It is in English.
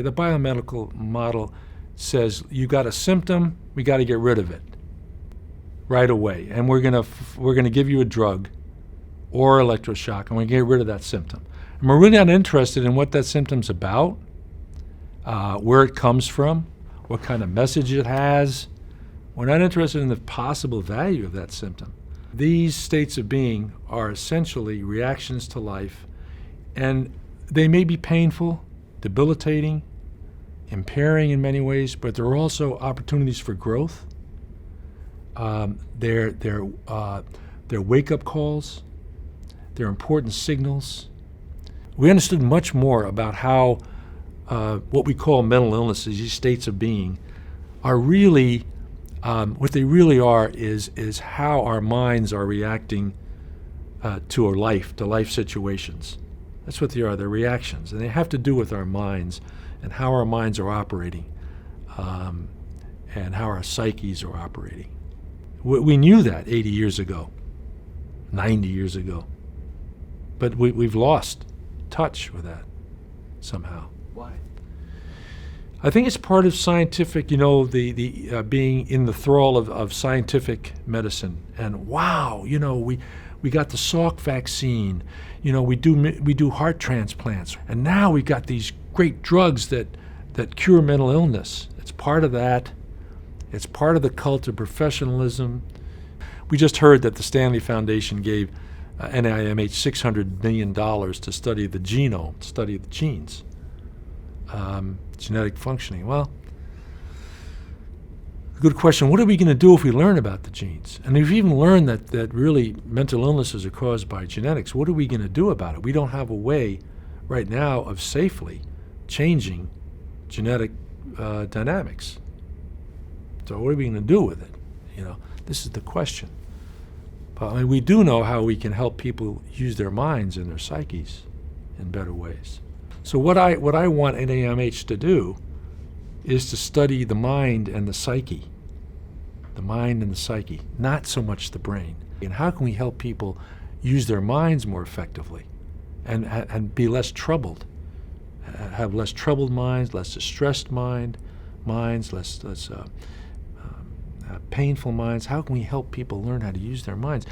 The biomedical model says you got a symptom, we got to get rid of it right away, and we're gonna give you a drug or electroshock, and we get rid of that symptom. And we're really not interested in what that symptom's about, where it comes from, what kind of message it has. We're not interested in the possible value of that symptom. These states of being are essentially reactions to life, and they may be painful, debilitating, impairing in many ways, but there are also opportunities for growth. They're wake-up calls. They're important signals. We understood much more about how what we call mental illnesses, these states of being, are really what they really are is how our minds are reacting to life situations. That's what they are. They're reactions, and they have to do with our minds and how our minds are operating, and how our psyches are operating. We knew that 80 years ago, 90 years ago, but we've lost touch with that somehow. Why? I think it's part of scientific, the being in the thrall of scientific medicine. And wow, we got the Salk vaccine. We do heart transplants, and now we've got these great drugs that cure mental illness. It's part of that. It's part of the cult of professionalism. We just heard that the Stanley Foundation gave NIMH $600 million to study the genome, study the genes, genetic functioning. Well, good question. What are we going to do if we learn about the genes? And we've even learned that really mental illnesses are caused by genetics. What are we going to do about it? We don't have a way right now of safely changing genetic dynamics. So what are we going to do with it? This is the question. But we do know how we can help people use their minds and their psyches in better ways. So what I want NIMH to do is to study the mind and the psyche. The mind and the psyche, not so much the brain. And how can we help people use their minds more effectively and be less troubled, have less troubled minds, less distressed minds, less painful minds? How can we help people learn how to use their minds?